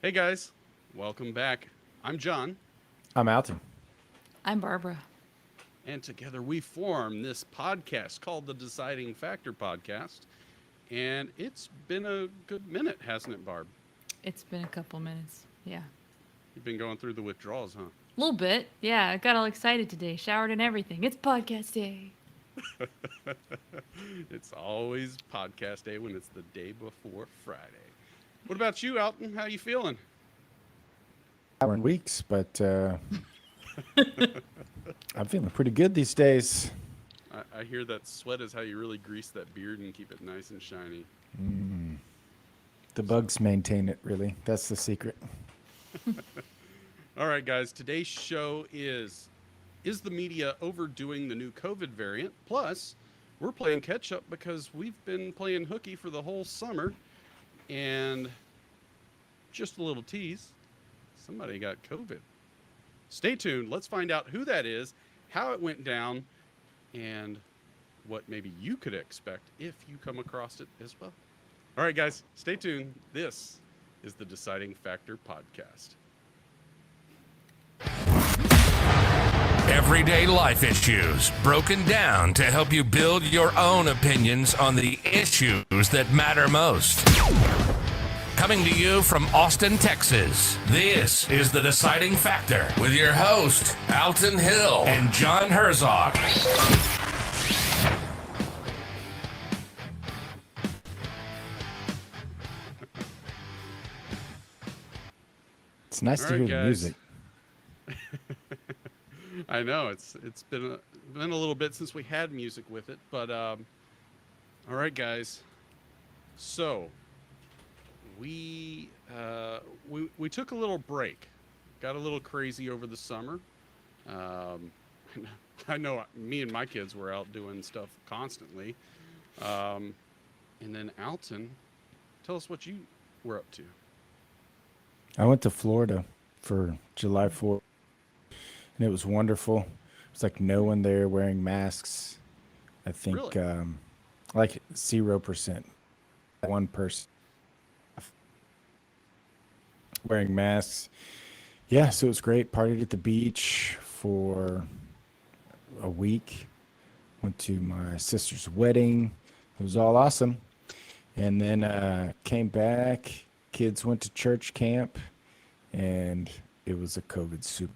Hey guys, welcome back. I'm John, I'm Alton. I'm Barbara. and together we form this podcast called the Deciding Factor Podcast. And it's been a good minute, hasn't it, Barb? It's been a couple minutes. Yeah. You've been going through the withdrawals, huh? A little bit. Yeah, I got all excited today, showered and everything. It's podcast day. It's always podcast day when it's the day before Friday. What about you, Alton? How you feeling? We're in weeks, but I'm feeling pretty good these days. I hear that sweat is how you really grease that beard and keep it nice and shiny. The bugs maintain it, really. That's the secret. All right, guys, today's show is the media overdoing the new COVID variant? Plus, we're playing catch up because we've been playing hooky for the whole summer. And just a little tease, somebody got COVID. Stay tuned. Let's find out who that is, how it went down, and what maybe you could expect if you come across it as well. All right, guys, stay tuned. This is the Deciding Factor Podcast. Everyday life issues broken down to help you build your own opinions on the issues that matter most. Coming to you from Austin, Texas, this is The Deciding Factor with your host, Alton Hill and John Herzog. It's nice All to right, hear the guys. music. I know it's been a little bit since we had music with it, but all right, guys. So we took a little break, got a little crazy over the summer. Um, I know me and my kids were out doing stuff constantly, and then Alton, tell us what you were up to. I went to Florida for July 4th, and it was wonderful. It's like no one there wearing masks. I think Really? like 0%. One person wearing masks. Yeah, so it was great. Partied at the beach for a week. Went to my sister's wedding. It was all awesome. And then came back. Kids went to church camp, and it was a COVID soup.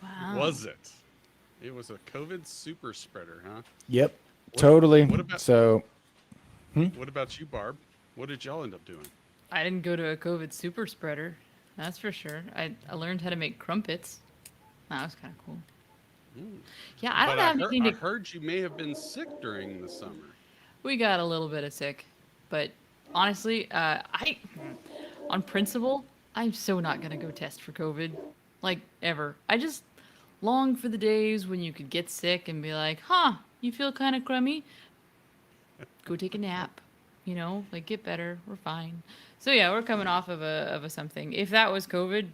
Wow. Was it? It was a COVID super spreader, huh? Yep, What- totally. what about- So What about you, Barb? What did y'all end up doing? I didn't go to a COVID super spreader. That's for sure. I learned how to make crumpets. That was kind of cool. Yeah, I don't But have I anything to. heard you may have been sick during the summer. We got a little bit of sick, but honestly, on principle, I'm so not gonna go test for COVID, like ever. I just long for the days when you could get sick and be like, "Huh, you feel kind of crummy? Go take a nap." Like get better. We're fine. So yeah, we're coming off of a something. If that was COVID,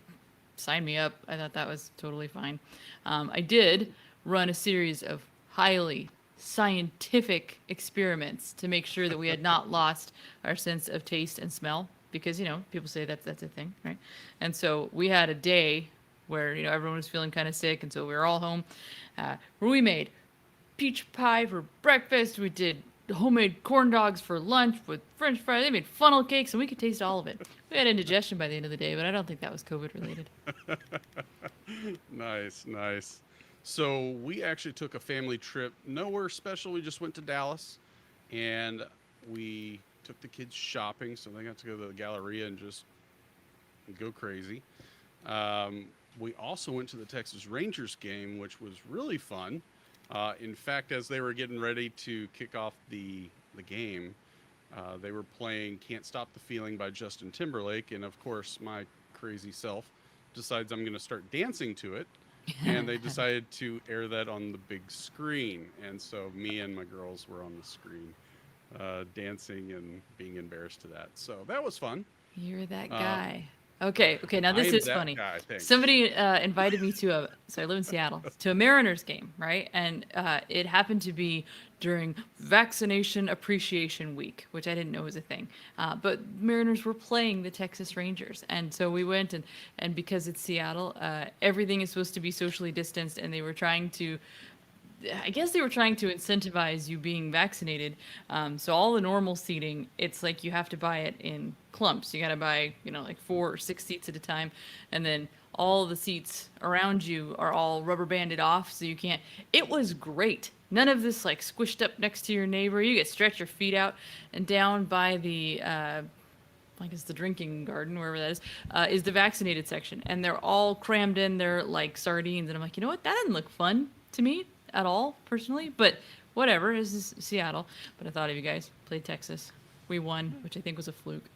sign me up. I thought that was totally fine. I did run a series of highly scientific experiments to make sure that we had not lost our sense of taste and smell because people say that's a thing, right? And so we had a day where everyone was feeling kind of sick, and so we were all home. Where we made peach pie for breakfast. We did homemade corn dogs for lunch with French fries. They made funnel cakes, and we could taste all of it. We had indigestion by the end of the day, but I don't think that was COVID related. Nice, nice. So we actually took a family trip, nowhere special. We just went to Dallas, and we took the kids shopping, so they got to go to the Galleria and just go crazy. We also went to the Texas Rangers game, which was really fun. In fact, as they were getting ready to kick off the game, they were playing "Can't Stop the Feeling" by Justin Timberlake, and of course, my crazy self decides I'm going to start dancing to it, and they decided to air that on the big screen, and so me and my girls were on the screen, dancing and being embarrassed to that. So that was fun. You're that Uh, guy. Okay, now this I'm is that funny. guy, thanks. Somebody invited me to so I live in Seattle, to a Mariners game, right? And it happened to be during Vaccination Appreciation Week, which I didn't know was a thing. But Mariners were playing the Texas Rangers, and so we went, and because it's Seattle, everything is supposed to be socially distanced, and they were trying to. I guess they were trying to incentivize you being vaccinated. So all the normal seating, it's like you have to buy it in clumps. You got to buy, like 4 or 6 seats at a time. And then all the seats around you are all rubber banded off. So you can't. It was great. None of this like squished up next to your neighbor. You get stretch your feet out, and down by the, like it's the drinking garden, wherever that is the vaccinated section. And they're all crammed in there like sardines. And I'm like, you know what? That didn't look fun to me at all, personally, but whatever. This is Seattle. But I thought of you guys. Played Texas. We won, which I think was a fluke.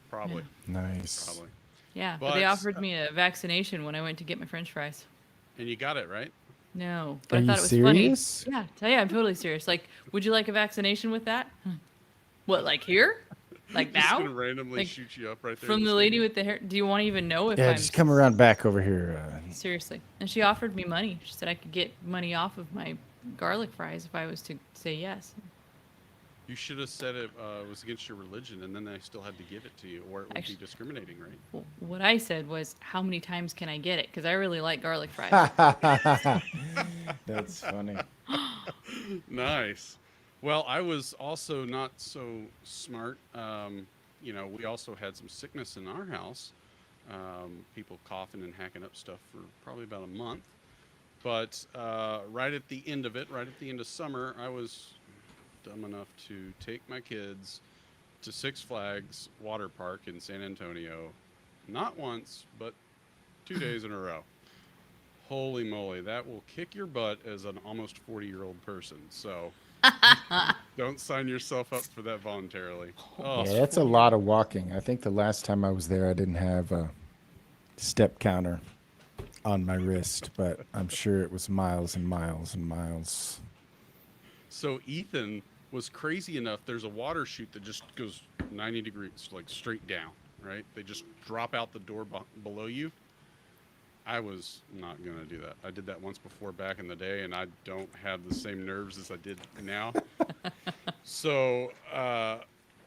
Probably. Nice. Probably. Yeah, but they offered me a vaccination when I went to get my French fries. And you got it, right? No, but Are I thought you it was serious? funny. Yeah, tell you, I'm totally serious. Like, would you like a vaccination with that? What, like here? Like Just now? gonna randomly Like, shoot you up right there. From in the lady stadium. with the hair. Do you want to even know if Yeah, I'm just come around back over here. seriously? And she offered me money. She said I could get money off of my garlic fries if I was to say yes. You should have said it was against your religion, and then they still had to give it to you, or it would Actually- be discriminating, right? Well, what I said was, how many times can I get it? Because I really like garlic fries. That's funny. Nice. Well, I was also not so smart. We also had some sickness in our house. People coughing and hacking up stuff for probably about a month. But right at the end of it, right at the end of summer, I was dumb enough to take my kids to Six Flags Water Park in San Antonio. Not once, but 2 days in a row. Holy moly, that will kick your butt as an almost 40-year-old person. So don't sign yourself up for that voluntarily. Oh, Yeah, that's a lot of walking. I think the last time I was there, I didn't have a step counter on my wrist, but I'm sure it was miles and miles and miles. So Ethan was crazy enough. There's a water chute that just goes 90 degrees, like straight down, right? They just drop out the door below you. I was not going to do that. I did that once before back in the day, and I don't have the same nerves as I did now. So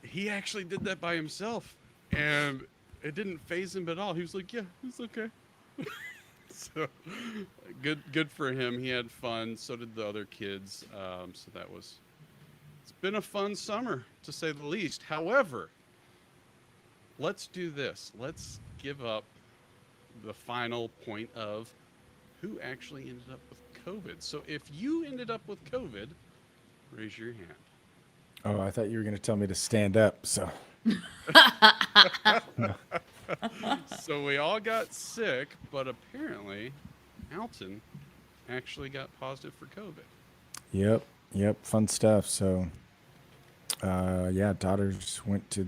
he actually did that by himself, and it didn't faze him at all. He was like, yeah, it's okay. So good for him. He had fun. So did the other kids. So it's been a fun summer, to say the least. However, let's do this. Let's give up the final point of who actually ended up with COVID. So if you ended up with COVID, raise your hand. Oh, I thought you were going to tell me to stand up. So So we all got sick, but apparently Alton actually got positive for COVID. Yep, fun stuff. So, yeah, daughters went to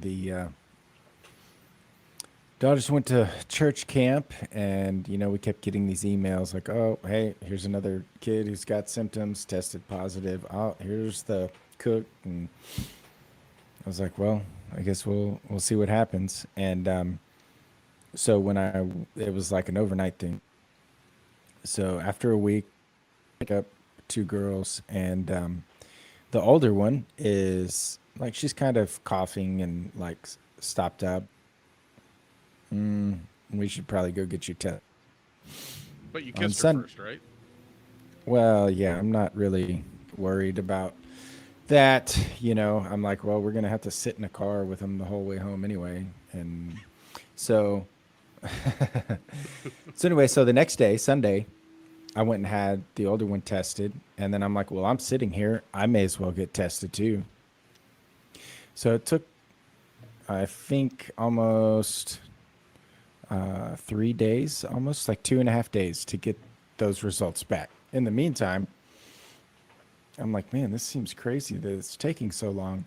church camp, and we kept getting these emails like, oh, hey, here's another kid who's got symptoms, tested positive. Oh, here's the cook, and I was like, well, I guess we'll see what happens. And so it was like an overnight thing. So after a week, I pick up 2 girls, and the older one is like, she's kind of coughing and like stopped up. We should probably go get your test. But you On kissed her Sun- first, right? Well, yeah, I'm not really worried about that. I'm like, well, we're going to have to sit in a car with them the whole way home anyway. And so, so the next day, Sunday, I went and had the older one tested. And then I'm like, well, I'm sitting here. I may as well get tested too. So it took, I think, almost 3 days, almost like 2.5 days to get those results back. In the meantime, I'm like, man, this seems crazy that it's taking so long.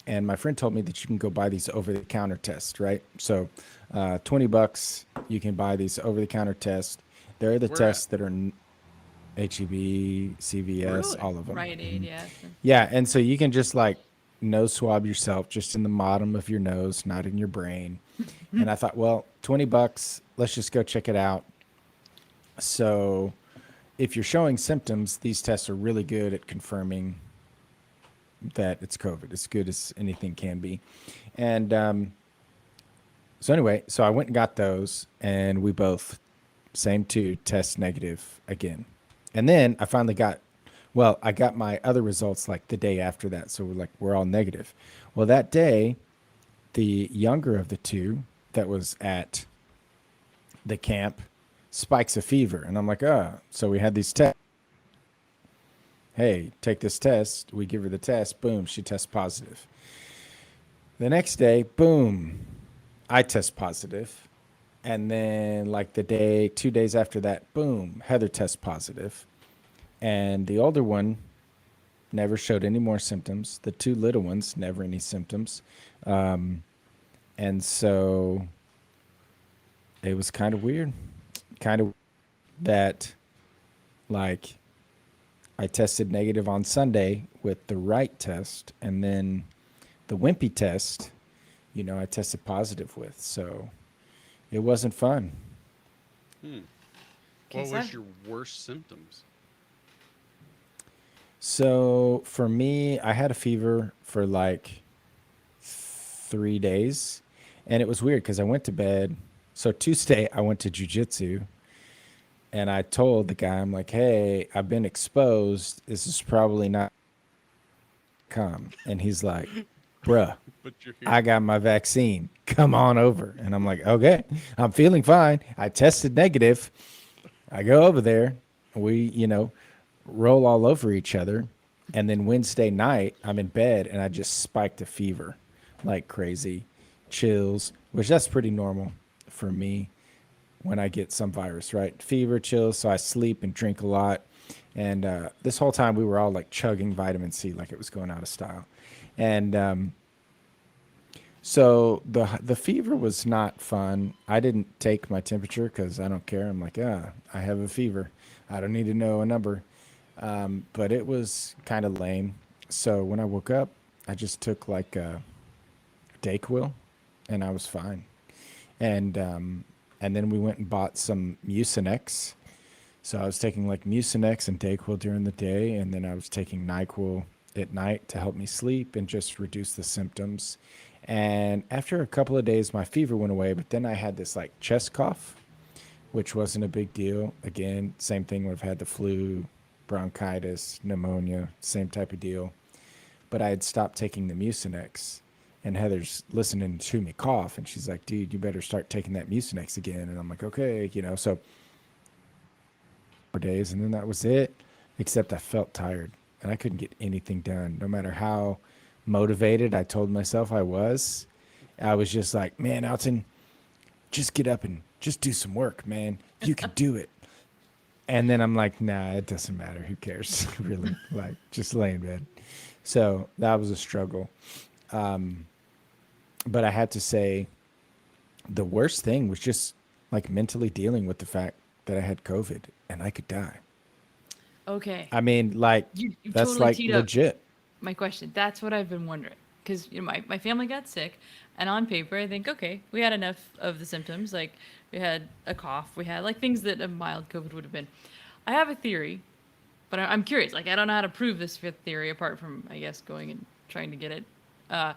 And my friend told me that you can go buy these over-the-counter tests, right? So $20, you can buy these over-the-counter tests. They're the Where tests at? that are HEB, CVS, Really? all of them. Rite Aid, yeah. Yeah, and so you can just like nose swab yourself just in the bottom of your nose, not in your brain. And I thought, well, $20, let's just go check it out. So if you're showing symptoms, these tests are really good at confirming that it's COVID, as good as anything can be. And so anyway, so I went and got those, and we both, same two, test negative again. And then I finally got, well, I got my other results like the day after that. So we're all negative. Well, that day, the younger of the two that was at the camp spikes a fever. And I'm like, so we had these tests. Hey, take this test. We give her the test. Boom, she tests positive. The next day, boom, I test positive. And then like 2 days after that, boom, Heather tests positive. And the older one never showed any more symptoms. The two little ones, never any symptoms. And so it was kind of weird. Kind of that, like, I tested negative on Sunday with the right test. And then the wimpy test, I tested positive with. So it wasn't fun. What Okay, was so- your worst symptoms? So for me, I had a fever for like 3 days, and it was weird because I went to bed. So Tuesday, I went to jujitsu, and I told the guy, I'm like, hey, I've been exposed. This is probably not come. And he's like, bruh, But you're here. I got my vaccine. Come on over. And I'm like, okay, I'm feeling fine. I tested negative. I go over there. We, roll all over each other. And then Wednesday night, I'm in bed and I just spiked a fever like crazy, chills, which that's pretty normal for me when I get some virus, right? Fever, chills. So I sleep and drink a lot. And this whole time we were all like chugging vitamin C like it was going out of style. And so the fever was not fun. I didn't take my temperature because I don't care. I'm like, I have a fever. I don't need to know a number. But it was kind of lame. So when I woke up, I just took like a Dayquil, and I was fine. And then we went and bought some Mucinex. So I was taking like Mucinex and Dayquil during the day, and then I was taking NyQuil at night to help me sleep and just reduce the symptoms. And after a couple of days, my fever went away, but then I had this like chest cough, which wasn't a big deal. Again, same thing when I've had the flu, bronchitis, pneumonia, same type of deal. But I had stopped taking the Mucinex, and Heather's listening to me cough, and she's like, dude, you better start taking that Mucinex again. And I'm like, okay, so 4 days, and then that was it, except I felt tired, and I couldn't get anything done. No matter how motivated I told myself I was just like, man, Alton, just get up and just do some work, man. You can do it. And then I'm like, nah, it doesn't matter. Who cares? Really? Like, just lay in bed. So that was a struggle. But I had to say the worst thing was just like mentally dealing with the fact that I had COVID and I could die. Okay. I mean, like, You that's totally like teed up legit. my question. That's what I've been wondering. Because my family got sick, and on paper, I think, okay, we had enough of the symptoms. Like, we had a cough, we had like things that a mild COVID would have been. I have a theory, but I'm curious. Like, I don't know how to prove this theory apart from, I guess, going and trying to get it. I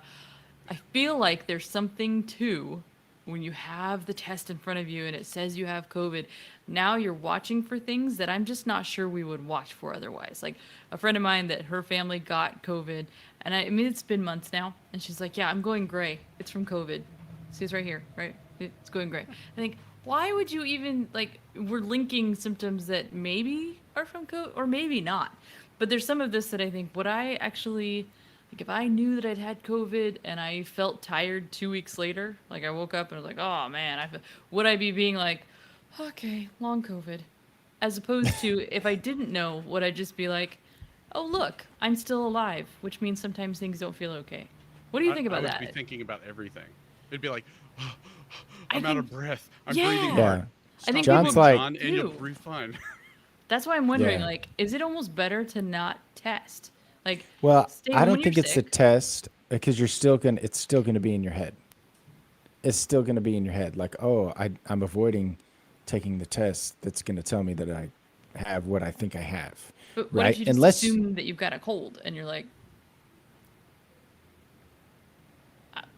feel like there's something to when you have the test in front of you and it says you have COVID. Now you're watching for things that I'm just not sure we would watch for otherwise. Like a friend of mine that her family got COVID, and I mean, it's been months now, and she's like, yeah, I'm going gray. It's from COVID. See, it's right here, right? It's going gray. I think, why would you even, like, we're linking symptoms that maybe are from COVID or maybe not. But there's some of this that I think, would I actually, like, if I knew that I'd had COVID and I felt tired 2 weeks later, like I woke up and I was like, oh man, would I be being like, okay, long COVID? As opposed to if I didn't know, would I just be like, oh look, I'm still alive, which means sometimes things don't feel okay. What do you think about I would that? be thinking about everything. It'd be like, I I'm out of think- breath. I'm Yeah. breathing Yeah. hard. I think John's people like- on and you'll do. breathe fine. That's why I'm wondering, Yeah. like, is it almost better to not test? Like, Well, stay I home don't when you're think it's a sick. test because it's still gonna be in your head. It's still gonna be in your head. Like, oh, I'm avoiding taking the test. That's gonna tell me that I have what I think I have, But what if right? you just Unless, assume that you've got a cold and you're like,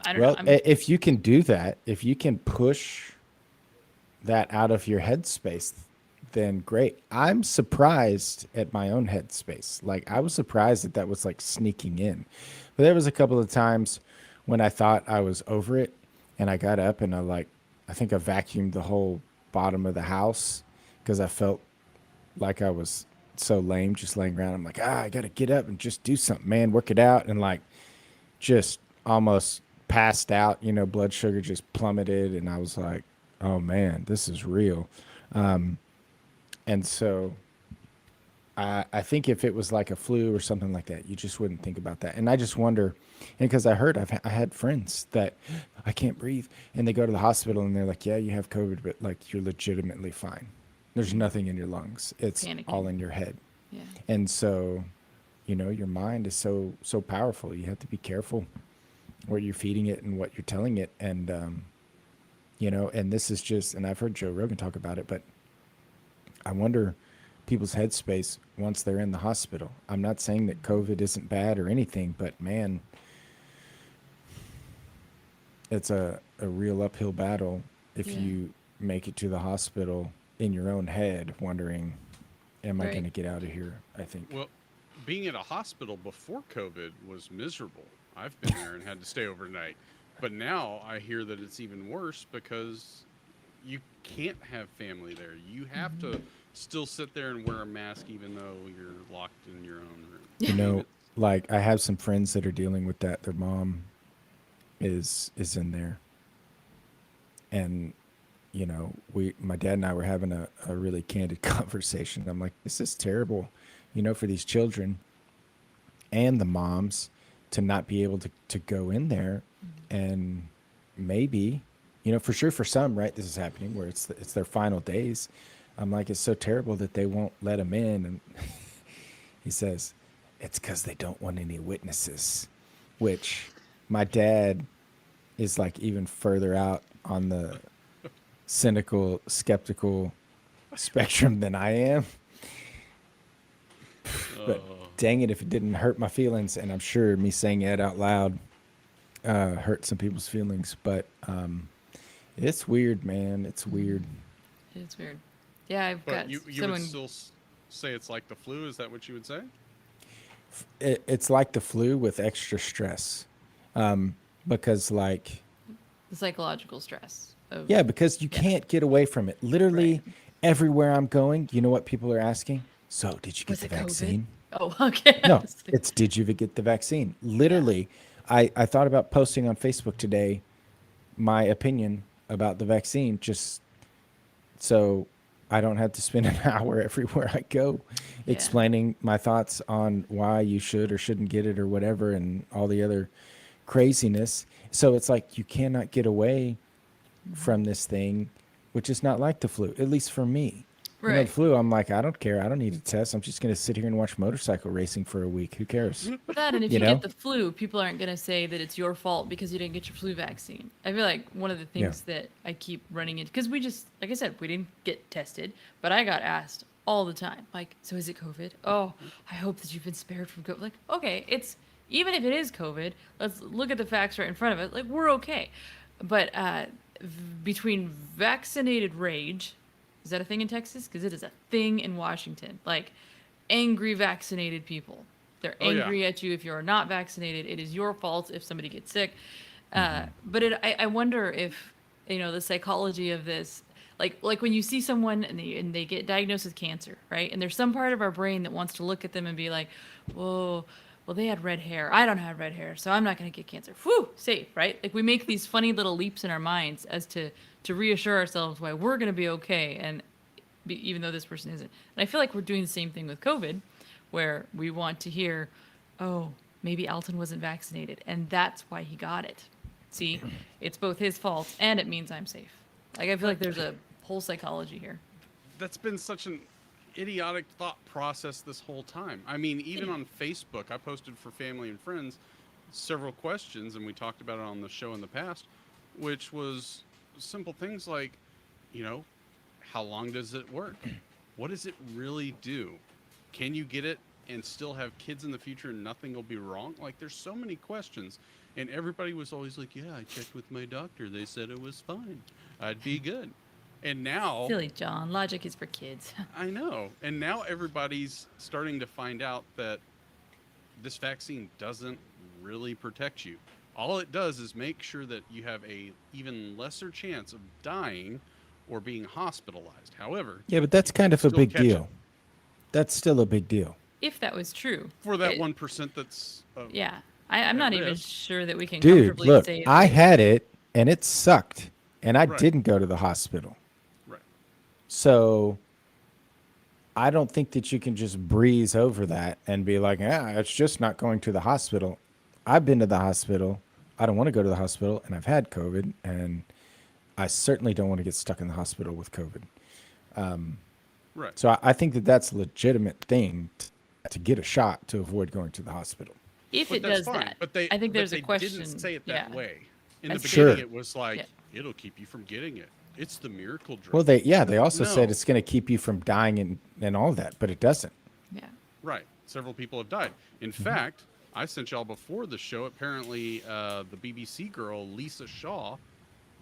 I don't know. well, if you can do that, if you can push that out of your headspace, then great. I'm surprised at my own headspace. Like I was surprised that that was like sneaking in. But there was a couple of times when I thought I was over it and I got up and I think I vacuumed the whole bottom of the house because I felt like I was so lame just laying around. I'm like, I got to get up and just do something, man, work it out. And like just almost passed out, blood sugar just plummeted. And I was like, oh man, this is real. And so I think if it was like a flu or something like that, you just wouldn't think about that. And I just wonder, and because I had friends that I can't breathe, and they go to the hospital and they're like, yeah, you have COVID, but like you're legitimately fine. There's nothing in your lungs. It's all Panicking. in your head. Yeah. And so, your mind is so powerful. You have to be careful what you're feeding it and what you're telling it. And and this is just, and I've heard Joe Rogan talk about it, but I wonder people's headspace once they're in the hospital. I'm not saying that COVID isn't bad or anything, but man, it's a real uphill battle if Yeah. you make it to the hospital in your own head wondering, am I Right. going to get out of here? I think. Well, being at a hospital before COVID was miserable. I've been there and had to stay overnight. But now I hear that it's even worse because you can't have family there. You have to still sit there and wear a mask even though you're locked in your own room. You know, like I have some friends that are dealing with that. Their mom is in there. And my dad and I were having a really candid conversation. I'm like, this is terrible, for these children and the moms to not be able to go in there. And maybe, for sure for some, right, this is happening where it's their final days. I'm like, it's so terrible that they won't let them in. And he says, it's because they don't want any witnesses, which my dad is like even further out on the cynical, skeptical spectrum than I am. But dang it, if it didn't hurt my feelings, and I'm sure me saying it out loud hurt some people's feelings. But it's weird, man. It's weird. It's weird. Yeah, I've But got you someone. would still say it's like the flu? Is that what you would say? It's like the flu with extra stress, because like The psychological stress of yeah, because you can't get away from it. Literally everywhere I'm going, you know what people are asking? So, did you get Was the it COVID? vaccine? Oh, okay. No, it's did you get the vaccine? Literally, I thought about posting on Facebook today my opinion about the vaccine just so I don't have to spend an hour everywhere I go explaining my thoughts on why you should or shouldn't get it or whatever and all the other craziness. So it's like you cannot get away from this thing, which is not like the flu, at least for me. The Right. flu, I'm like, I don't care. I don't need a test. I'm just going to sit here and watch motorcycle racing for a week. Who cares? That, and if You you know? get the flu, people aren't going to say that it's your fault because you didn't get your flu vaccine. I feel like one of the things that I keep running into, because we just, like I said, we didn't get tested, but I got asked all the time, like, so is it COVID? Oh, I hope that you've been spared from COVID. Like, okay, even if it is COVID, let's look at the facts right in front of it. Like, we're okay. But between vaccinated rage, is that a thing in Texas? Because it is a thing in Washington. Like, angry vaccinated people. They're Oh, yeah. angry at you if you're not vaccinated. It is your fault if somebody gets sick. But I wonder if, the psychology of this, like when you see someone and they get diagnosed with cancer, right? And there's some part of our brain that wants to look at them and be like, whoa, well, they had red hair. I don't have red hair, so I'm not going to get cancer. Whew, safe, right? Like we make these funny little leaps in our minds as to reassure ourselves why we're going to be okay, and even though this person isn't. And I feel like we're doing the same thing with COVID, where we want to hear, oh, maybe Alton wasn't vaccinated, and that's why he got it. See, it's both his fault, and it means I'm safe. Like I feel like there's a whole psychology here. That's been such an idiotic thought process this whole time. I mean, even on Facebook, I posted for family and friends several questions, and we talked about it on the show in the past, which was simple things like, you know, how long does it work? What does it really do? Can you get it and still have kids in the future and nothing will be wrong? Like, there's so many questions. And everybody was always like, yeah, I checked with my doctor. They said it was fine. I'd be good. And now, Silly John. Logic is for kids. I know. And now everybody's starting to find out that this vaccine doesn't really protect you. All it does is make sure that you have a even lesser chance of dying or being hospitalized. However, Yeah, but that's kind of a still big catch it. deal. That's still a big deal. If that was true. For that It- 1% that's Yeah. I'm at not even risk. sure that we can Dude, comfortably look, say it I was- had it and it sucked. And I Right. didn't go to the hospital. right. So I don't think that you can just breeze over that and be like, yeah, it's just not going to the hospital. I've been to the hospital. I don't want to go to the hospital, and I've had COVID, and I certainly don't want to get stuck in the hospital with COVID. Right. So I think that that's a legitimate thing to get a shot to avoid going to the hospital. If But it that's does fine. that, But they, I think but there's they a question. didn't say it that yeah. way. In the That's beginning, Sure. it was like, Yeah. it'll keep you from getting it. It's the miracle drug. Well, they also said No. it's going to keep you from dying and all that, but it doesn't. Yeah. Right. Several people have died. In fact, I sent y'all before the show. Apparently, the BBC girl, Lisa Shaw,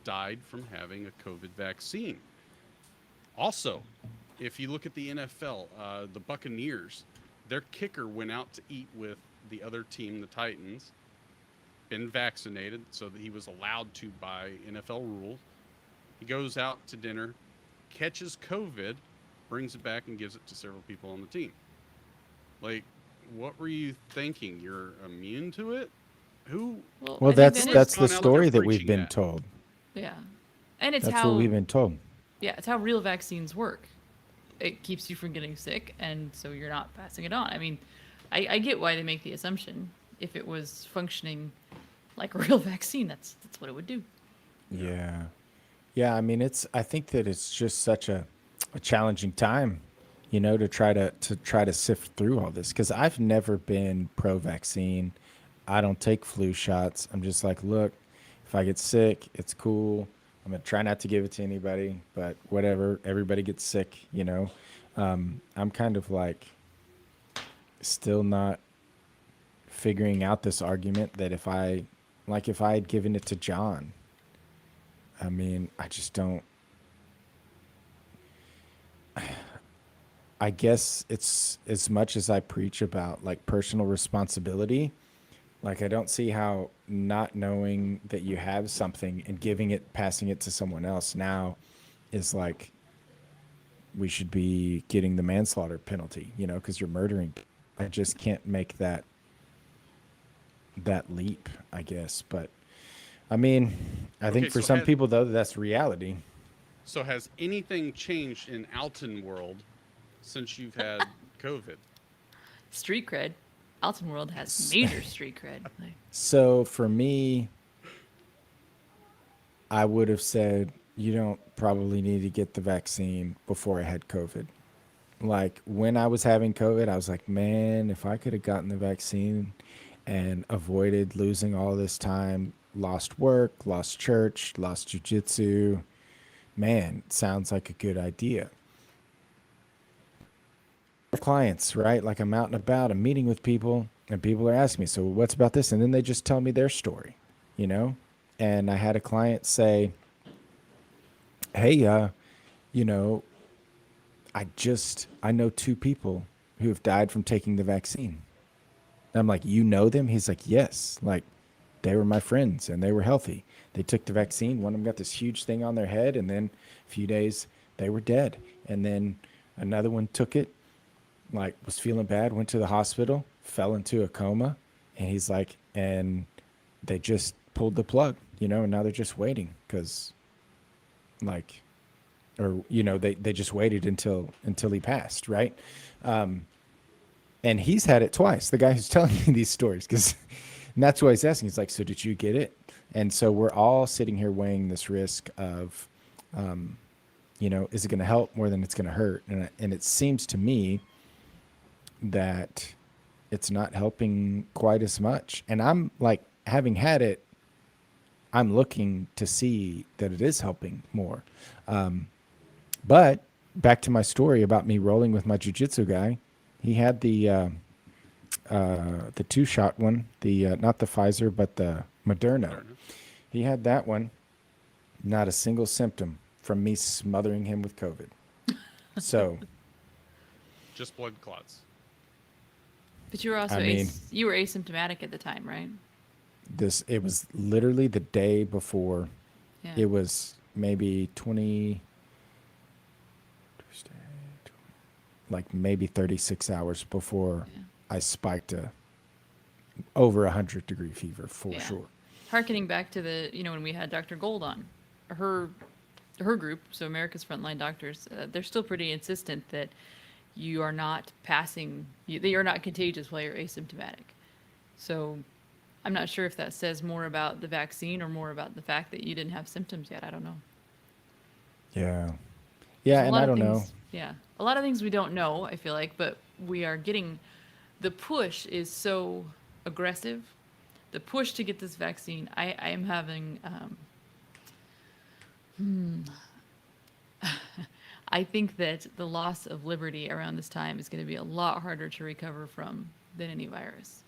died from having a COVID vaccine. Also, if you look at the NFL, the Buccaneers, their kicker went out to eat with the other team, the Titans, been vaccinated, so that he was allowed to by NFL rules. He goes out to dinner, catches COVID, brings it back, and gives it to several people on the team. Like, what were you thinking? You're immune to it? Who? Well, I think that's that is- that's gone the out there story that we've preaching been that. told. Yeah. And it's That's how what we've been told. yeah, it's how real vaccines work. It keeps you from getting sick, and so you're not passing it on. I mean, I get why they make the assumption. If it was functioning like a real vaccine, that's what it would do. Yeah. Yeah, I mean I think that it's just such a challenging time, you know, to try to sift through all this, cuz I've never been pro vaccine. I don't take flu shots. I'm just like, look, if I get sick, it's cool. I'm going to try not to give it to anybody, but whatever, everybody gets sick, you know. I'm kind of like still not figuring out this argument that if I had given it to John, I mean, I just don't. I guess it's as much as I preach about like personal responsibility. Like, I don't see how not knowing that you have something and passing it to someone else now is like we should be getting the manslaughter penalty, you know, because you're murdering. I just can't make that leap, I guess. But I mean, I think Okay, for so some has- people though, that's reality. So has anything changed in Alton World since you've had COVID? Street cred. Alton World has major street cred. Like, So for me, I would have said you don't probably need to get the vaccine before I had COVID. Like when I was having COVID, I was like, man, if I could have gotten the vaccine and avoided losing all this time, lost work, lost church, lost jujitsu, man, it sounds like a good idea. Clients, right? Like I'm out and about, I'm meeting with people, and people are asking me, so what's about this? And then they just tell me their story, you know? And I had a client say, hey, you know, I know 2 people who have died from taking the vaccine. And I'm like, you know them? He's like, yes. Like, they were my friends and they were healthy. They took the vaccine. One of them got this huge thing on their head, and then a few days they were dead. And then another one took it, like was feeling bad, went to the hospital, fell into a coma, and he's like, and they just pulled the plug, you know, and now they're just waiting because like, or, you know, they just waited until he passed. Right. And he's had it twice. The guy who's telling me these stories, because that's why he's asking. He's like, so did you get it? And so we're all sitting here weighing this risk of, is it going to help more than it's going to hurt? And it seems to me that it's not helping quite as much. And I'm like, having had it, I'm looking to see that it is helping more. But back to my story about me rolling with my jujitsu guy, he had the 2-shot one, the not the Pfizer, but the Moderna. He had that one. Not a single symptom from me smothering him with COVID. So, Just blood clots. But you were also I mean- you were asymptomatic at the time, right? it was literally the day before. Yeah. It was maybe 20, like maybe 36 hours before Yeah. I spiked over 100-degree fever for Yeah. sure. Harkening back to the, when we had Dr. Gold on, her group, so America's Frontline Doctors, they're still pretty insistent that you are not that you're not contagious while you're asymptomatic. So I'm not sure if that says more about the vaccine or more about the fact that you didn't have symptoms yet. I don't know. Yeah. There's Yeah, a and lot I of don't know. things- Yeah, a lot of things we don't know, I feel like, but we are getting, the push is so aggressive. The push to get this vaccine, I am having, I think that the loss of liberty around this time is going to be a lot harder to recover from than any virus.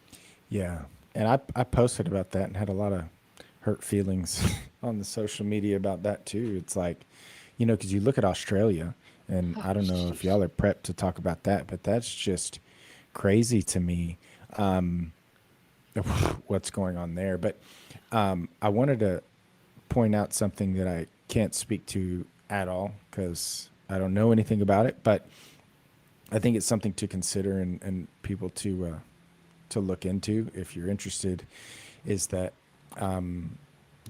Yeah. And I posted about that and had a lot of hurt feelings on the social media about that too. It's like, because you look at Australia, and I don't know if y'all are prepped to talk about that, but that's just crazy to me, what's going on there. But I wanted to point out something that I can't speak to at all because I don't know anything about it, but I think it's something to consider and people to look into if you're interested, is that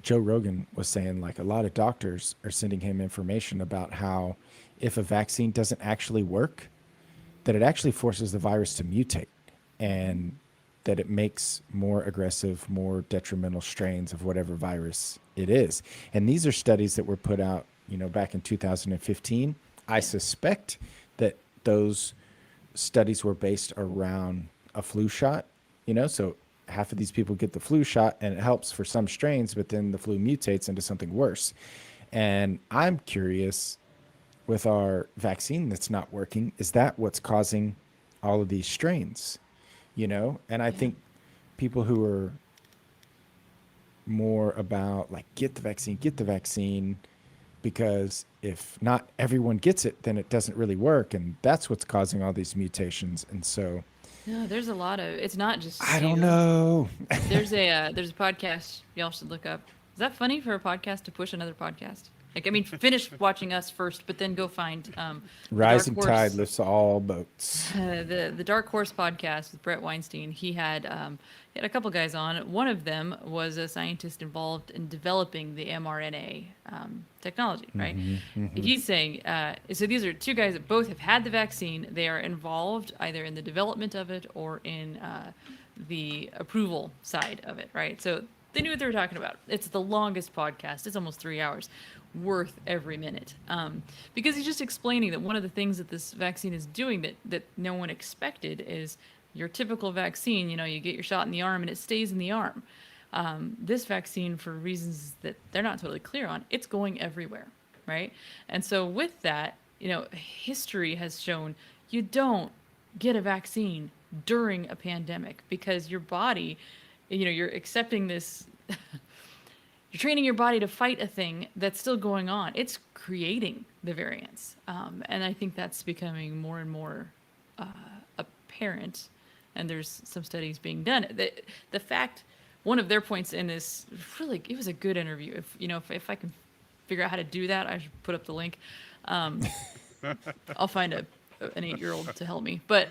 Joe Rogan was saying like a lot of doctors are sending him information about how if a vaccine doesn't actually work, that it actually forces the virus to mutate and that it makes more aggressive, more detrimental strains of whatever virus it is. And these are studies that were put out, back in 2015. I suspect that those studies were based around a flu shot, so half of these people get the flu shot and it helps for some strains, but then the flu mutates into something worse. And I'm curious, with our vaccine that's not working, is that what's causing all of these strains? And I think people who are more about like, get the vaccine, because if not everyone gets it, then it doesn't really work. And that's what's causing all these mutations. And so No, there's a lot of, it's not just I don't you. know. There's a podcast y'all should look up. Is that funny for a podcast to push another podcast? Like, I mean, finish watching us first, but then go find the Rising Dark tide Horse- lifts all boats. the Dark Horse podcast with Brett Weinstein. He had a couple guys on. One of them was a scientist involved in developing the mRNA technology, right? He's saying, so these are two guys that both have had the vaccine. They are involved either in the development of it or in the approval side of it, right? So they knew what they were talking about. It's the longest podcast. It's almost 3 hours, worth every minute. Because he's just explaining that one of the things that this vaccine is doing that no one expected is your typical vaccine, you get your shot in the arm and it stays in the arm. This vaccine, for reasons that they're not totally clear on, it's going everywhere, right? And so with that, history has shown you don't get a vaccine during a pandemic because your body, you're accepting this, you're training your body to fight a thing that's still going on. It's creating the variants. And I think that's becoming more and more apparent. And there's some studies being done. The fact, one of their points in this, really, it was a good interview. If I can figure out how to do that, I should put up the link. I'll find an 8-year-old to help me. But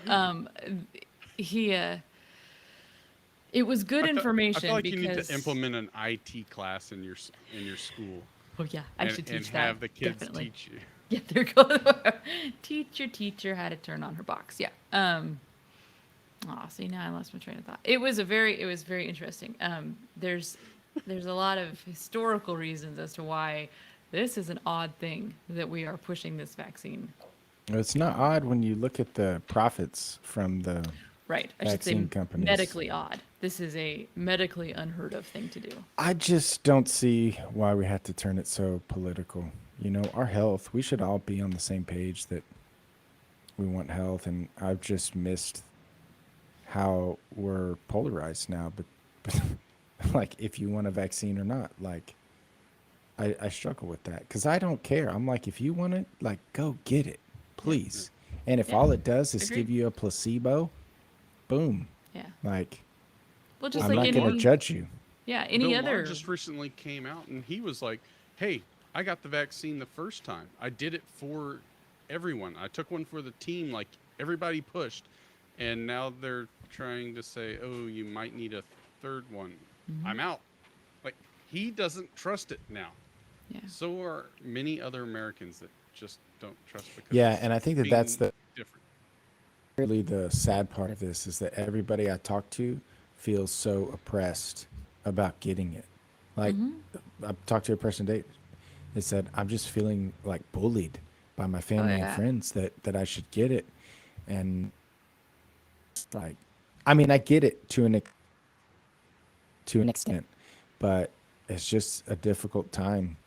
it was good information. I feel like because you need to implement an IT class in your school. Oh yeah, I should teach and that. have the kids definitely. teach you. Yeah, there goes. Teach your teacher how to turn on her box. Yeah. See, now I lost my train of thought. It was very interesting. There's a lot of historical reasons as to why this is an odd thing that we are pushing this vaccine. It's not odd when you look at the profits from the Right. I should say vaccine companies. medically odd. This is a medically unheard of thing to do. I just don't see why we have to turn it so political. You know, our health, we should all be on the same page that we want health. And I've just missed how we're polarized now. But like, if you want a vaccine or not, like, I struggle with that because I don't care. I'm like, if you want it, like, go get it, please. And if Yeah, all it does is agreed. give you a placebo, boom, Yeah. like, Well, just I'm like not any, going to judge you. yeah, any Bill other. Maher just recently came out and he was like, "Hey, I got the vaccine the first time. I did it for everyone. I took one for the team, like everybody pushed, and now they're trying to say, oh, you might need a third one. I'm out." Like he doesn't trust it now. Yeah. So are many other Americans that just don't trust because Yeah, it's and I think that that's being the different. really the sad part of this is that everybody I talk to feels so oppressed about getting it. Like I talked to a person today. They said, I'm just feeling like bullied by my family and yeah. friends that I should get it. And it's like, I mean, I get it to an extent, but it's just a difficult time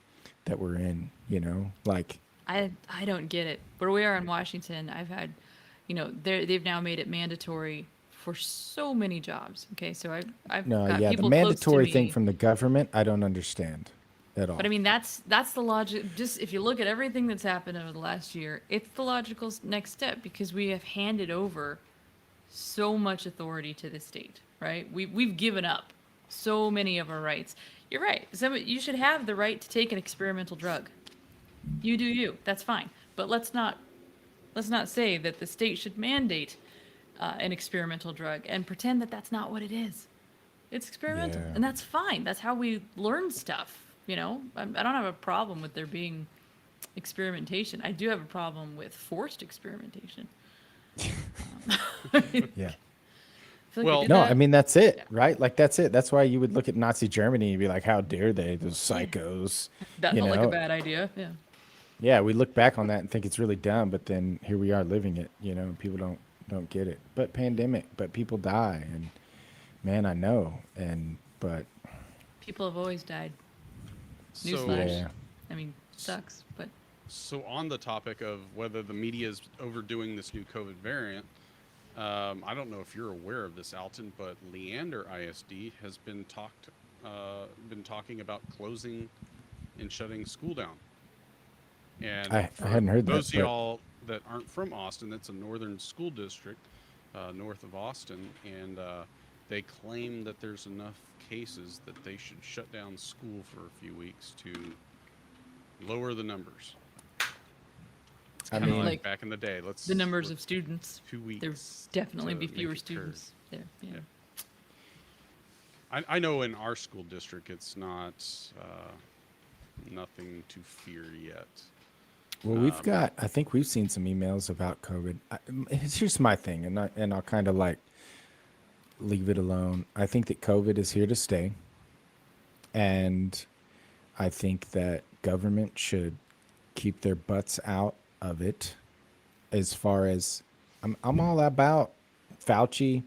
that we're in, you know, like, I don't get it. Where we are in Washington, I've had, they've now made it mandatory for so many jobs. Okay, so I've no, got yeah, the people close to mandatory thing me. from the government, I don't understand at all. But I mean, that's the logic. Just if you look at everything that's happened over the last year, it's the logical next step because we have handed over so much authority to the state, right? We've given up so many of our rights. You're right. You should have the right to take an experimental drug. You do you. That's fine. But let's not say that the state should mandate an experimental drug and pretend that that's not what it is. It's experimental, Yeah. and that's fine. That's how we learn stuff. I don't have a problem with there being experimentation. I do have a problem with forced experimentation. Yeah. I feel like we Well, did No, that. I mean, that's it, right? Like, that's it. That's why you would look at Nazi Germany and be like, how dare they, those psychos? that you felt like know? a bad idea. Yeah. Yeah, we look back on that and think it's really dumb, but then here we are living it, and people don't get it. But pandemic, but people die, and man, I know, but People have always died. So, Newsflash. yeah. I mean, sucks, but So on the topic of whether the media is overdoing this new COVID variant, I don't know if you're aware of this, Alton, but Leander ISD has been talking about closing and shutting school down. And I for hadn't heard that, those of but- y'all that aren't from Austin, that's a northern school district north of Austin, and they claim that there's enough cases that they should shut down school for a few weeks to lower the numbers. I Kinda mean, like back in the day, let's the numbers let's of students, 2 weeks. there's definitely to be make fewer it curve. students there. Yeah. Yeah. I know in our school district it's not nothing to fear yet. well, I think we've seen some emails about COVID. Here's my thing, and I'll kind of like leave it alone. I think that COVID is here to stay, and I think that government should keep their butts out of it. As far as I'm all about Fauci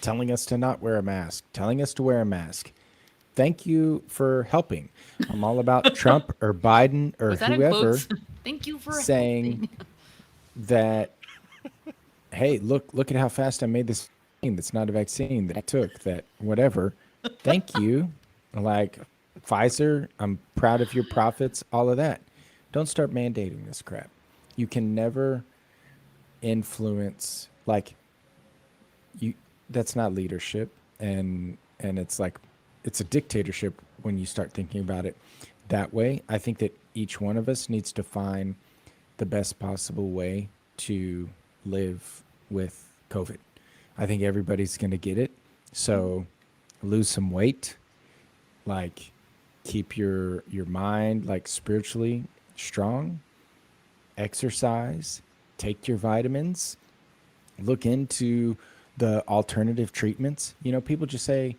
telling us to not wear a mask, telling us to wear a mask. Thank you for helping. I'm all about Trump or Biden or Was that in whoever quotes? Thank you for saying helping. that, hey, look at how fast I made this vaccine that's not a vaccine that I took, that whatever. Thank you. Like Pfizer, I'm proud of your profits, all of that. Don't start mandating this crap. You can never influence, like, you, that's not leadership, and it's like, it's a dictatorship when you start thinking about it that way. I think that each one of us needs to find the best possible way to live with COVID. I think everybody's going to get it. So lose some weight, like keep your mind like spiritually strong, exercise, take your vitamins, look into the alternative treatments. People just say,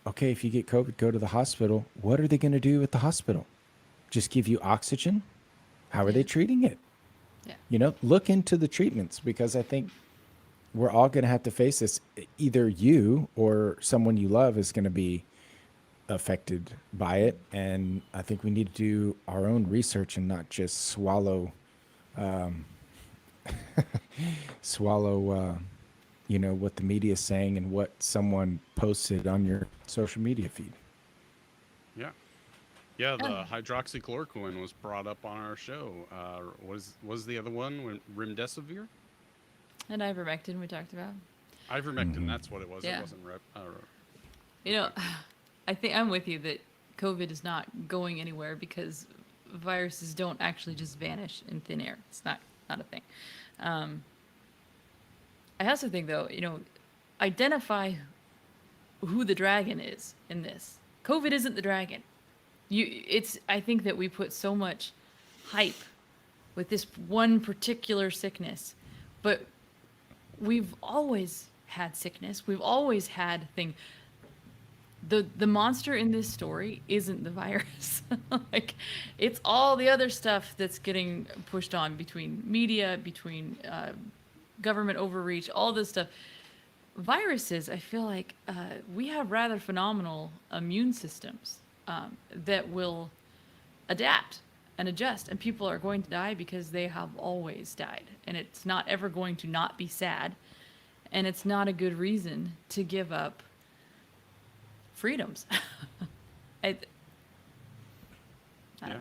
okay, if you get COVID, go to the hospital. What are they going to do at the hospital? just give you oxygen. How are they treating it? Yeah. You know, look into the treatments, because I think we're all going to have to face this. Either you or someone you love is going to be affected by it. And I think we need to do our own research and not just swallow, you know, what the media is saying and what someone posted on your social media feed. Yeah. Yeah, the hydroxychloroquine was brought up on our show. Was the other one remdesivir? And ivermectin we talked about. Ivermectin, that's what it was. Yeah. It wasn't You know, I think I'm with you that COVID is not going anywhere because viruses don't actually just vanish in thin air. It's not a thing. I also think, though, you know, identify who the dragon is in this. COVID isn't the dragon. I think that we put so much hype with this one particular sickness, but we've always had sickness. We've always had thing. The monster in this story isn't the virus. Like, it's all the other stuff that's getting pushed on between media, between government overreach, all this stuff. Viruses, I feel like we have rather phenomenal immune systems that will adapt and adjust, and people are going to die because they have always died, and it's not ever going to not be sad, and it's not a good reason to give up freedoms. I don't know.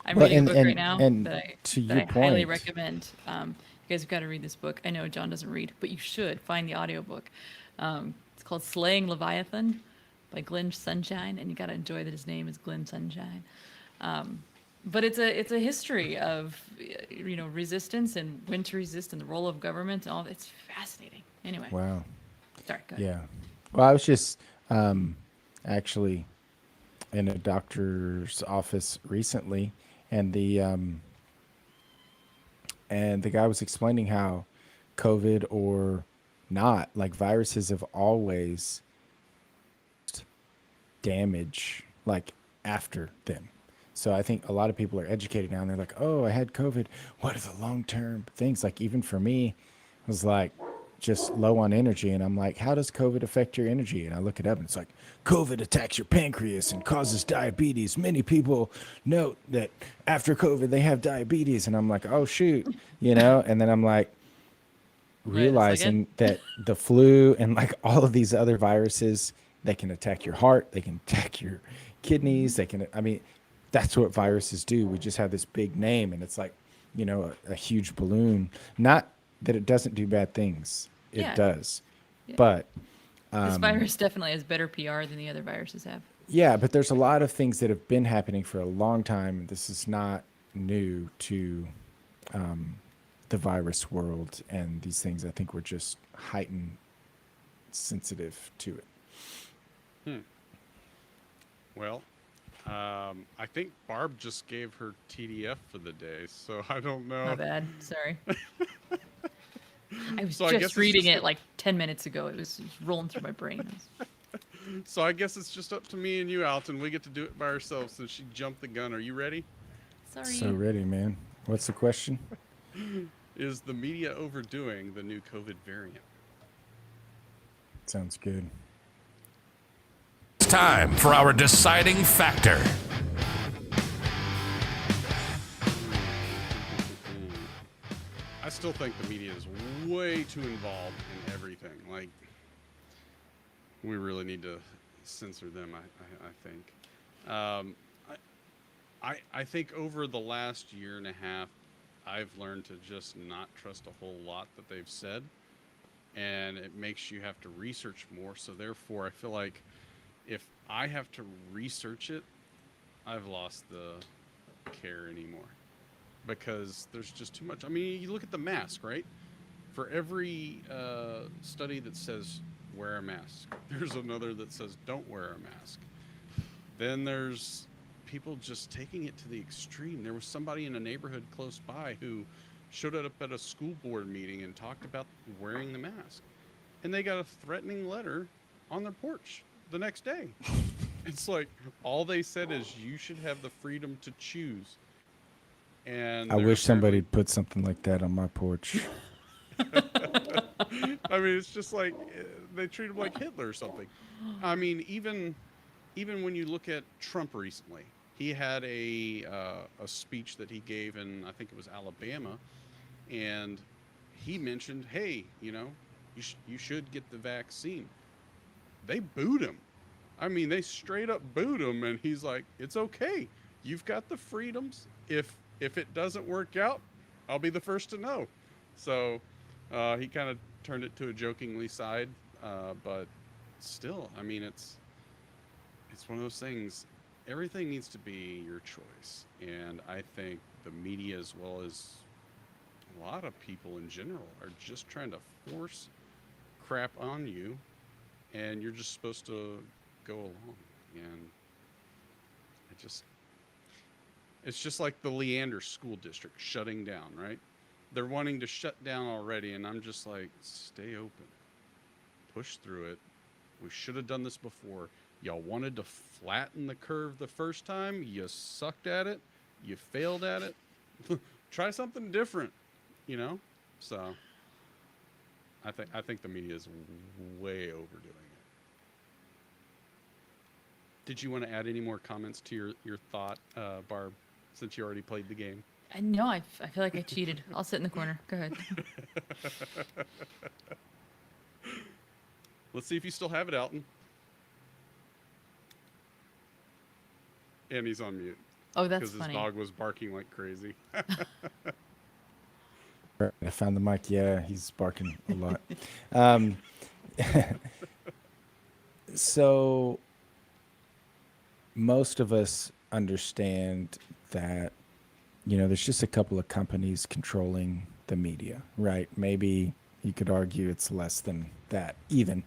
I'm Well, reading a book and- right now and that to I your highly point- recommend. You guys have got to read this book. I know John doesn't read, but you should find the audiobook. It's called Slaying Leviathan by Glenn Sunshine, and you got to enjoy that his name is Glenn Sunshine. But it's a history of, you know, resistance and when to resist and the role of government and all. It's fascinating. Anyway, Wow. sorry. Go ahead. Yeah. Well, I was just actually in a doctor's office recently, and the guy was explaining how COVID or not, like, viruses have always damage like after them. So I think a lot of people are educated now, and they're like, "Oh, I had COVID. What are the long-term things?" Like, even for me, I was like just low on energy, and I'm like, "How does COVID affect your energy?" And I look it up, and it's like, "COVID attacks your pancreas and causes diabetes. Many people note that after COVID they have diabetes." And I'm like, "Oh shoot," you know. And then I'm like, Wait a second. realizing that the flu and like all of these other viruses, they can attack your heart, they can attack your kidneys, they can, I mean, that's what viruses do. We just have this big name, and it's like, you know, a huge balloon. Not that it doesn't do bad things. It Yeah. does. Yeah. But This virus definitely has better PR than the other viruses have. yeah, but there's a lot of things that have been happening for a long time. This is not new to the virus world, and these things, I think, we're just heightened sensitive to it. Well, I think Barb just gave her TDF for the day, so I don't know. My bad. Sorry. I was So I guess just it's reading just it like 10 minutes ago. It was rolling through my brain. So I guess it's just up to me and you, Alton. We get to do it by ourselves since she jumped the gun. Are you ready? Sorry. So ready, man. What's the question? Is the media overdoing the new COVID variant? Sounds good. It's time for our deciding factor. I still think the media is way too involved in everything. Like, we really need to censor them, I think. I think over the last year and a half, I've learned to just not trust a whole lot that they've said. And it makes you have to research more. So therefore, I feel like if I have to research it, I've lost the care anymore. Because there's just too much. I mean, you look at the mask, right? For every study that says wear a mask, there's another that says don't wear a mask. Then there's people just taking it to the extreme. There was somebody in a neighborhood close by who showed up at a school board meeting and talked about wearing the mask. And they got a threatening letter on their porch the next day. It's like all they said is you should have the freedom to choose. And I they're wish somebody apparently- put something like that on my porch. I mean, it's just like they treat him like Hitler or something. I mean, even when you look at Trump recently, he had a speech that he gave in, I think it was Alabama, and he mentioned, hey, you should get the vaccine. They booed him. I mean, they straight up booed him, and he's like, it's okay. You've got the freedoms. If it doesn't work out, I'll be the first to know. So he kind of turned it to a jokingly side, but still, I mean, it's one of those things. Everything needs to be your choice, and I think the media, as well as a lot of people in general, are just trying to force crap on you, and you're just supposed to go along. And it's just like the Leander School District shutting down, right? They're wanting to shut down already, and I'm just like, stay open, push through it. We should have done this before. Y'all wanted to flatten the curve the first time. You sucked at it. You failed at it. Try something different, So I think the media is way overdoing it. Did you want to add any more comments to your thought, Barb, since you already played the game? No, I feel like I cheated. I'll sit in the corner. Go ahead. Let's see if you still have it, Alton. And he's on mute Oh, that's because his funny. dog was barking like crazy. I found the mic. Yeah, he's barking a lot. Um, so most of us understand that, there's just a couple of companies controlling the media, right? Maybe you could argue it's less than that even.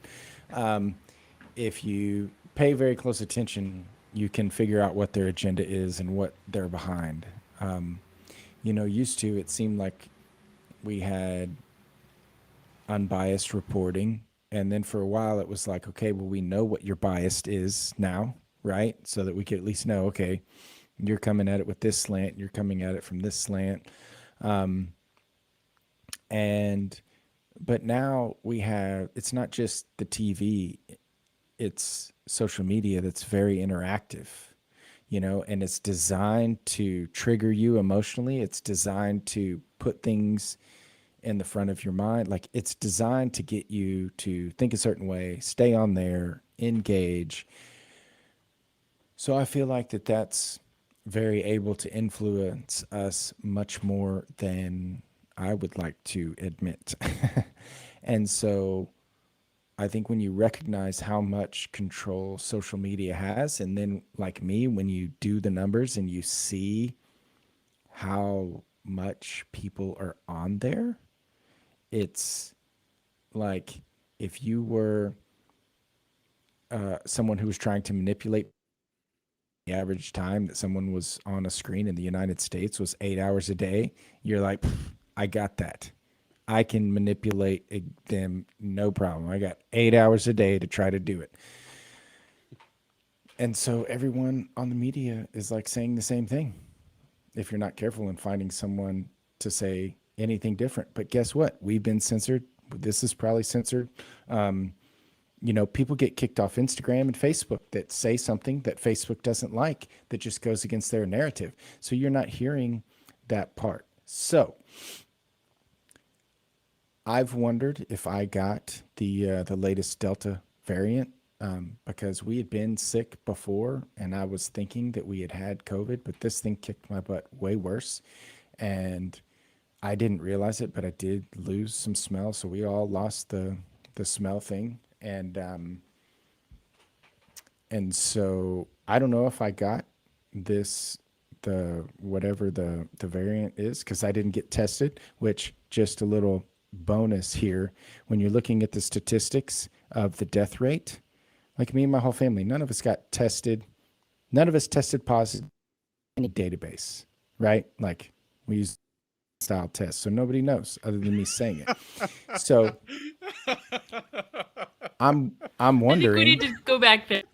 If you pay very close attention, you can figure out what their agenda is and what they're behind. Used to, it seemed like we had unbiased reporting. And then for a while, it was like, okay, well, we know what your biased is now, right? So that we could at least know, okay, you're coming at it with this slant, you're coming at it from this slant. But now we have, it's not just the TV, it's social media that's very interactive, and it's designed to trigger you emotionally. It's designed to put things in the front of your mind. Like, it's designed to get you to think a certain way, stay on there, engage. So I feel like that's very able to influence us much more than I would like to admit. And so I think when you recognize how much control social media has, and then like me, when you do the numbers and you see how much people are on there, it's like if you were someone who was trying to manipulate, the average time that someone was on a screen in the United States was 8 hours a day, you're like, I got that. I can manipulate them, no problem. I got 8 hours a day to try to do it. And so everyone on the media is like saying the same thing, if you're not careful and finding someone to say anything different. But guess what? We've been censored. This is probably censored. People get kicked off Instagram and Facebook that say something that Facebook doesn't like, that just goes against their narrative. So you're not hearing that part. So I've wondered if I got the latest Delta variant, because we had been sick before, and I was thinking that we had had COVID, but this thing kicked my butt way worse. And I didn't realize it, but I did lose some smell. So we all lost the smell thing. And so I don't know if I got whatever the variant is, because I didn't get tested, which, just a little bonus here, when you're looking at the statistics of the death rate, like me and my whole family, none of us got tested. None of us tested positive in any database, right? Like, we use style tests, so nobody knows other than me saying it. So I'm I think we wondering. need to go back there.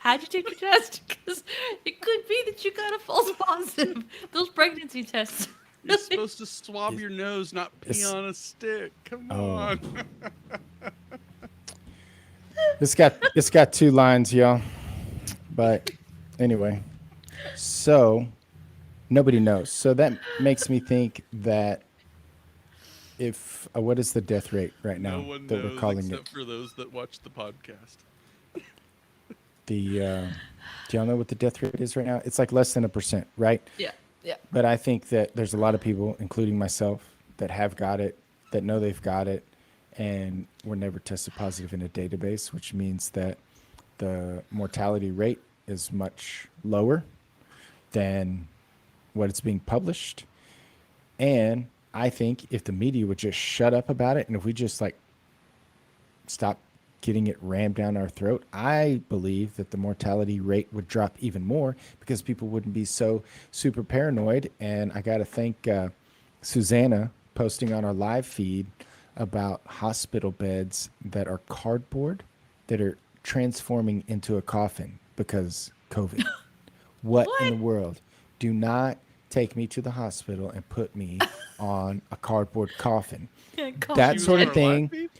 How'd you take your test? Because it could be that you got a false positive. Those pregnancy tests. You're supposed to swab your nose, not pee It's- on a stick. Come Oh. on. It's got two lines, y'all. But anyway, so nobody knows. So that makes me think that if what is the death rate right now No one that knows we're calling except it? for those that watch the podcast. Do y'all know what the death rate is right now? It's like less than 1%, right? Yeah. Yeah. But I think that there's a lot of people, including myself, that have got it, that know they've got it, and were never tested positive in a database, which means that the mortality rate is much lower than what it's being published. And I think if the media would just shut up about it, and if we just like stop getting it rammed down our throat, I believe that the mortality rate would drop even more because people wouldn't be so super paranoid. And I got to thank Susanna posting on our live feed about hospital beds that are cardboard that are transforming into a coffin because COVID. What in the world? Do not take me to the hospital and put me on a cardboard coffin. That She was sort on of our live thing. feed?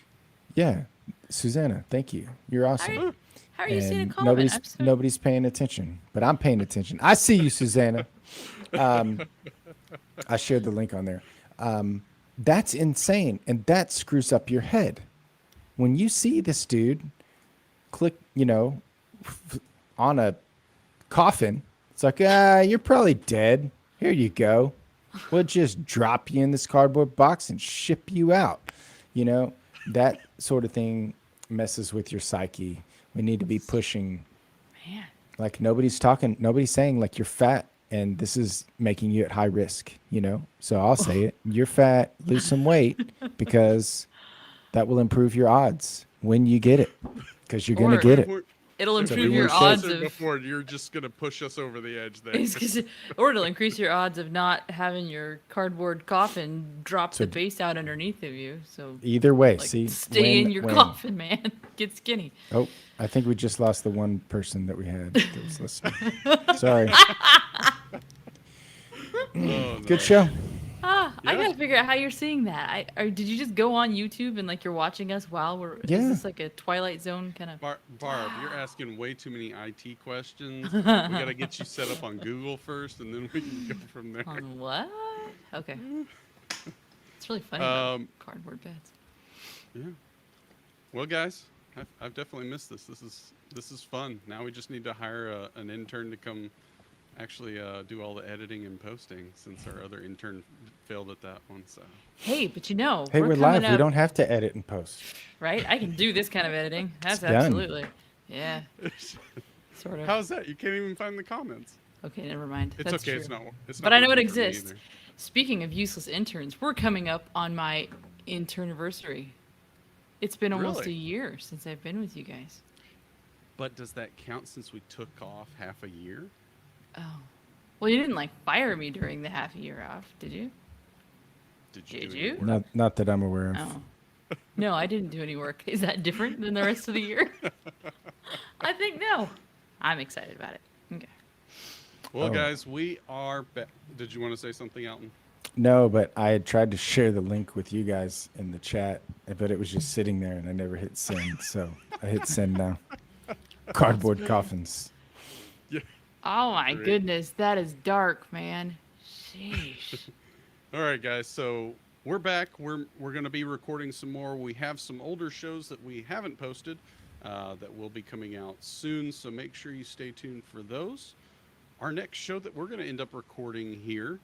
Yeah, Susanna, thank you. You're awesome. How are you seeing a And comment? I'm so- nobody's paying attention, but I'm paying attention. I see you, Susanna. I shared the link on there. That's insane, and that screws up your head. When you see this dude click, on a coffin, it's like, you're probably dead. Here you go. We'll just drop you in this cardboard box and ship you out. That sort of thing messes with your psyche. We need to be pushing, Man. like nobody's saying like you're fat and this is making you at high risk, So I'll say it. You're fat, lose some weight because that will improve your odds when you get it because you're going Or- to get it. We're- It'll if we improve were your odds closer of. before, you're just gonna push us over the edge there. Or it'll increase your odds of not having your cardboard coffin drop So- the base out underneath of you. So Either way, like, see, stay in win, your win. coffin, man. Get skinny. Oh, I think we just lost the one person that we had that was listening. Sorry. Oh, no. Good show. I Yeah. gotta figure out how you're seeing that. Did you just go on YouTube and like you're watching us while we're? Yeah. Is this like a Twilight Zone kind of? Barb, you're asking way too many IT questions. We gotta get you set up on Google first, and then we can go from there. On what? Okay. It's really funny. about Um, cardboard beds. Yeah. Well, guys, I've definitely missed this. This is fun. Now we just need to hire an intern to come actually do all the editing and posting since our other intern failed at that one. So Hey, but Hey, we're we're coming live. We up, don't have to edit and post. right? I can do this kind of editing. That's done. absolutely. Yeah. Sort of. how's that? You can't even find the comments. Okay, never mind. It's That's okay. True. It's not. It's But not I know it working for me exists. either. Speaking of useless interns, we're coming up on my interniversary. It's been almost Really? a year since I've been with you guys. But does that count since we took off half a year? Oh. Well, you didn't like fire me during the half a year off, did you? Did Did do any you? work? Not that I'm aware of. Oh. No, I didn't do any work. Is that different than the rest of the year? I think no. I'm excited about it. Okay. Well, Oh. guys, we are back. Did you want to say something, Alton? No, but I had tried to share the link with you guys in the chat, but it was just sitting there and I never hit send. So I hit send now. Cardboard coffins. Yeah. Oh my Great. goodness, that is dark, man. Sheesh. All right, guys. So we're back. We're going to be recording some more. We have some older shows that we haven't posted that will be coming out soon. So make sure you stay tuned for those. Our next show that we're going to end up recording here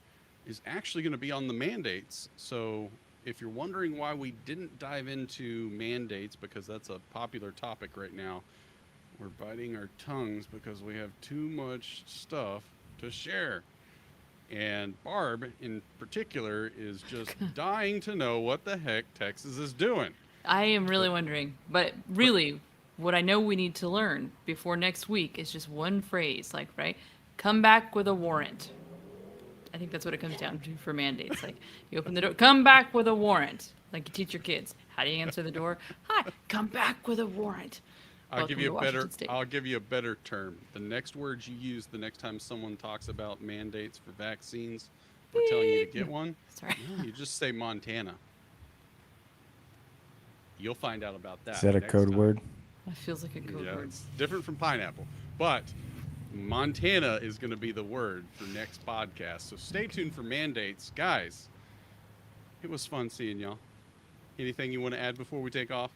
is actually going to be on the mandates. So if you're wondering why we didn't dive into mandates, because that's a popular topic right now, we're biting our tongues because we have too much stuff to share. And Barb, in particular, is just dying to know what the heck Texas is doing. I am really wondering, but really, what I know we need to learn before next week is just one phrase, like, right? Come back with a warrant. I think that's what it comes down to for mandates. Like, you open the door, come back with a warrant. Like you teach your kids. How do you answer the door? Hi, come back with a warrant. I'll give Welcome you to a better. Washington State. I'll give you a better term. The next words you use the next time someone talks about mandates for vaccines or telling you to get one, Sorry. no, you just say Montana. You'll find out about that. Is that a next code time. word? That feels like a code Yeah, word. it's different from pineapple, but Montana is going to be the word for next podcast. So stay tuned for mandates, guys. It was fun seeing y'all. Anything you want to add before we take off?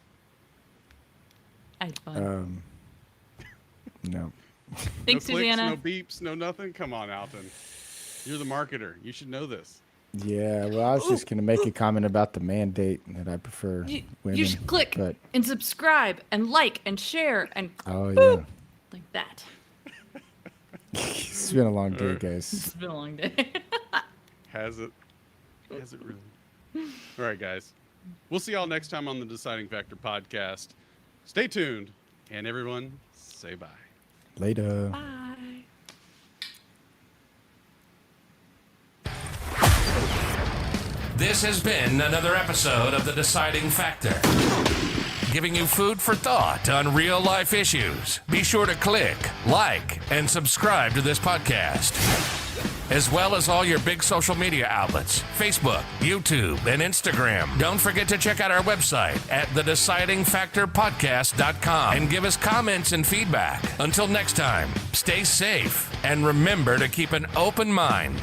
I had fun. No. Thanks, no clicks, Susanna. no beeps, no nothing. Come on, Alton. You're the marketer. You should know this. Yeah, well, I was just gonna make a comment about the mandate that I prefer women. You should click but and subscribe and like and share and oh boop, like that. yeah, it's been a long day, guys. It's been a long day. Has it? Has it really? All right, guys. We'll see y'all next time on the Deciding Factor podcast. Stay tuned, and everyone, say bye. Later. Bye. This has been another episode of The Deciding Factor, giving you food for thought on real life issues. Be sure to click, like, and subscribe to this podcast, as well as all your big social media outlets, Facebook, YouTube, and Instagram. Don't forget to check out our website at thedecidingfactorpodcast.com and give us comments and feedback. Until next time, stay safe and remember to keep an open mind.